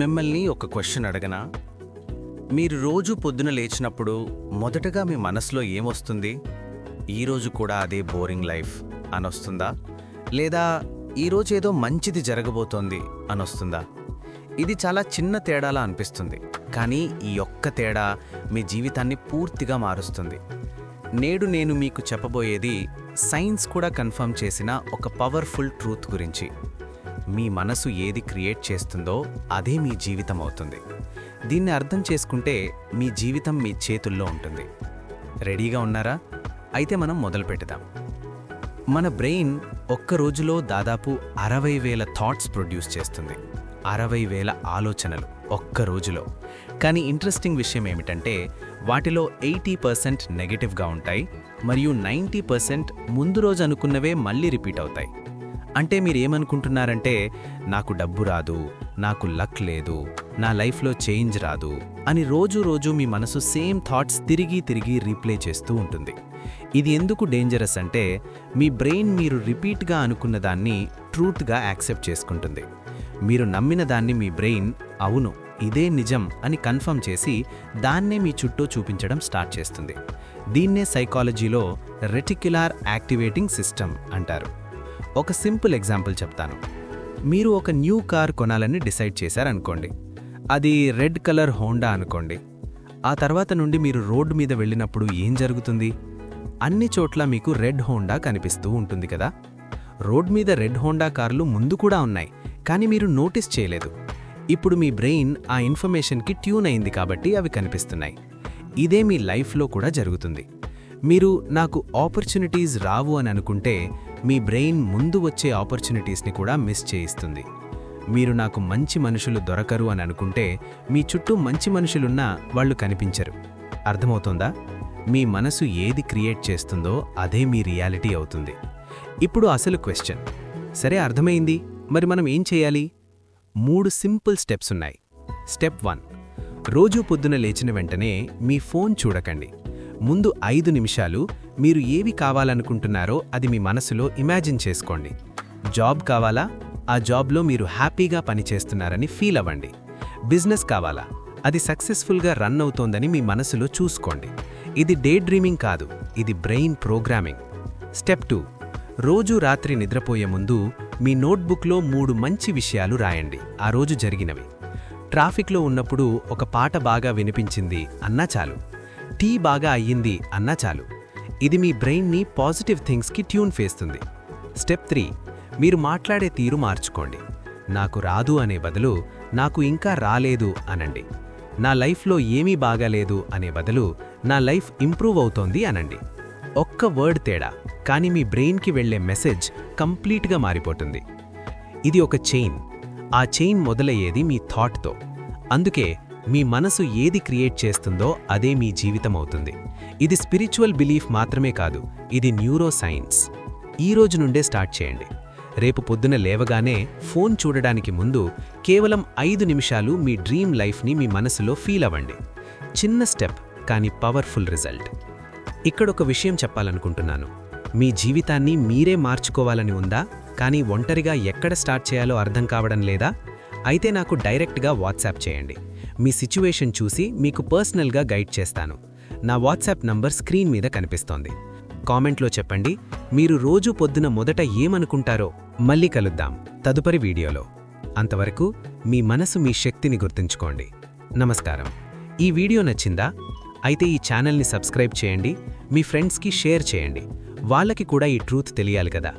మిమ్మల్ని ఒక క్వశ్చన్ అడగనా? మీరు రోజు పొద్దున లేచినప్పుడు మొదటగా మీ మనసులో ఏమొస్తుంది? ఈరోజు కూడా అదే బోరింగ్ లైఫ్ అనొస్తుందా? లేదా ఈరోజు ఏదో మంచిది జరగబోతోంది అనొస్తుందా? ఇది చాలా చిన్న తేడాలా అనిపిస్తుంది, కానీ ఈ ఒక్క తేడా మీ జీవితాన్ని పూర్తిగా మారుస్తుంది. నేడు నేను మీకు చెప్పబోయేది సైన్స్ కూడా కన్ఫర్మ్ చేసిన ఒక పవర్ఫుల్ ట్రూత్ గురించి. మీ మనసు ఏది క్రియేట్ చేస్తుందో అదే మీ జీవితం అవుతుంది. దీన్ని అర్థం చేసుకుంటే మీ జీవితం మీ చేతుల్లో ఉంటుంది. రెడీగా ఉన్నారా? అయితే మనం మొదలు పెడదాం. మన బ్రెయిన్ ఒక్క రోజులో దాదాపు 60,000 థాట్స్ ప్రొడ్యూస్ చేస్తుంది. 60,000 ఆలోచనలు ఒక్క రోజులో. కానీ ఇంట్రెస్టింగ్ విషయం ఏమిటంటే వాటిలో 80% నెగటివ్గా ఉంటాయి, మరియు 90% ముందు రోజు అనుకున్నవే మళ్ళీ రిపీట్ అవుతాయి. అంటే మీరేమనుకుంటున్నారంటే, నాకు డబ్బు రాదు, నాకు లక్ లేదు, నా లైఫ్లో చేంజ్ రాదు అని రోజు మీ మనసు సేమ్ థాట్స్ తిరిగి రీప్లే చేస్తూ ఉంటుంది. ఇది ఎందుకు డేంజరస్ అంటే, మీ బ్రెయిన్ మీరు రిపీట్గా అనుకున్న దాన్ని ట్రూత్గా యాక్సెప్ట్ చేసుకుంటుంది. మీరు నమ్మిన దాన్ని మీ బ్రెయిన్ అవును ఇదే నిజం అని కన్ఫర్మ్ చేసి దాన్నే మీ చుట్టూ చూపించడం స్టార్ట్ చేస్తుంది. దీన్నే సైకాలజీలో రెటిక్యులార్ యాక్టివేటింగ్ సిస్టమ్ అంటారు. ఒక సింపుల్ ఎగ్జాంపుల్ చెప్తాను. మీరు ఒక న్యూ కార్ కొనాలని డిసైడ్ చేశారనుకోండి. అది రెడ్ కలర్ హోండా అనుకోండి. ఆ తర్వాత నుండి మీరు రోడ్డు మీద వెళ్ళినప్పుడు ఏం జరుగుతుంది? అన్ని చోట్ల మీకు రెడ్ హోండా కనిపిస్తూ ఉంటుంది కదా. రోడ్ మీద రెడ్ హోండా కార్లు ముందు కూడా ఉన్నాయి, కానీ మీరు నోటీస్ చేయలేదు. ఇప్పుడు మీ బ్రెయిన్ ఆ ఇన్ఫర్మేషన్కి ట్యూన్ అయింది కాబట్టి అవి కనిపిస్తున్నాయి. ఇదే మీ లైఫ్లో కూడా జరుగుతుంది. మీరు నాకు ఆపర్చునిటీస్ రావు అని అనుకుంటే మీ బ్రెయిన్ ముందు వచ్చే ఆపర్చునిటీస్ని కూడా మిస్ చేయిస్తుంది. మీరు నాకు మంచి మనుషులు దొరకరు అని అనుకుంటే మీ చుట్టూ మంచి మనుషులున్నా వాళ్ళు కనిపించరు. అర్థమవుతోందా? మీ మనసు ఏది క్రియేట్ చేస్తుందో అదే మీ రియాలిటీ అవుతుంది. ఇప్పుడు అసలు క్వశ్చన్, సరే అర్థమైంది, మరి మనం ఏం చేయాలి? 3 సింపుల్ స్టెప్స్ ఉన్నాయి. స్టెప్ 1, రోజూ పొద్దున లేచిన వెంటనే మీ ఫోన్ చూడకండి. ముందు 5 నిమిషాలు మీరు ఏవి కావాలనుకుంటున్నారో అది మీ మనసులో ఇమాజిన్ చేసుకోండి. జాబ్ కావాలా? ఆ జాబ్లో మీరు హ్యాపీగా పనిచేస్తున్నారని ఫీల్ అవ్వండి. బిజినెస్ కావాలా? అది సక్సెస్ఫుల్గా రన్ అవుతోందని మీ మనసులో చూసుకోండి. ఇది డే డ్రీమింగ్ కాదు, ఇది బ్రెయిన్ ప్రోగ్రామింగ్. స్టెప్ 2, రోజు రాత్రి నిద్రపోయే ముందు మీ నోట్బుక్లో 3 మంచి విషయాలు రాయండి, ఆ రోజు జరిగినవి. ట్రాఫిక్లో ఉన్నప్పుడు ఒక పాట బాగా వినిపించింది అన్నా చాలు, టీ బాగా అయ్యింది అన్నా చాలు. ఇది మీ బ్రెయిన్ని పాజిటివ్ థింగ్స్కి ట్యూన్ చేస్తుంది. స్టెప్ 3, మీరు మాట్లాడే తీరు మార్చుకోండి. నాకు రాదు అనే బదులు నాకు ఇంకా రాలేదు అనండి. నా లైఫ్లో ఏమీ బాగాలేదు అనే బదులు నా లైఫ్ ఇంప్రూవ్ అవుతోంది అనండి. ఒక్క వర్డ్ తేడా, కానీ మీ బ్రెయిన్కి వెళ్లే మెసేజ్ కంప్లీట్గా మారిపోతుంది. ఇది ఒక చైన్. ఆ చైన్ మొదలయ్యేది మీ థాట్తో. అందుకే మీ మనసు ఏది క్రియేట్ చేస్తుందో అదే మీ జీవితం అవుతుంది. ఇది స్పిరిచువల్ బిలీఫ్ మాత్రమే కాదు, ఇది న్యూరో సైన్స్. ఈ రోజు నుండే స్టార్ట్ చేయండి. రేపు పొద్దున లేవగానే ఫోన్ చూడడానికి ముందు కేవలం 5 నిమిషాలు మీ డ్రీమ్ లైఫ్ని మీ మనసులో ఫీల్ అవ్వండి. చిన్న స్టెప్, కానీ పవర్ఫుల్ రిజల్ట్. ఇక్కడొక విషయం చెప్పాలనుకుంటున్నాను. మీ జీవితాన్ని మీరే మార్చుకోవాలని ఉందా, కానీ ఒంటరిగా ఎక్కడ స్టార్ట్ చేయాలో అర్థం కావడం లేదా? అయితే నాకు డైరెక్ట్గా వాట్సాప్ చేయండి. మీ సిచ్యువేషన్ చూసి మీకు పర్సనల్గా గైడ్ చేస్తాను. నా వాట్సాప్ నంబర్ స్క్రీన్ మీద కనిపిస్తోంది. కామెంట్లో చెప్పండి మీరు రోజు పొద్దున మొదట ఏమనుకుంటారో. మళ్ళీ కలుద్దాం తదుపరి వీడియోలో. అంతవరకు మీ మనసు మీ శక్తిని గుర్తుంచుకోండి. నమస్కారం. ఈ వీడియో నచ్చిందా? అయితే ఈ ఛానల్ని సబ్స్క్రైబ్ చేయండి, మీ ఫ్రెండ్స్కి షేర్ చేయండి. వాళ్ళకి కూడా ఈ ట్రూత్ తెలియాలి కదా.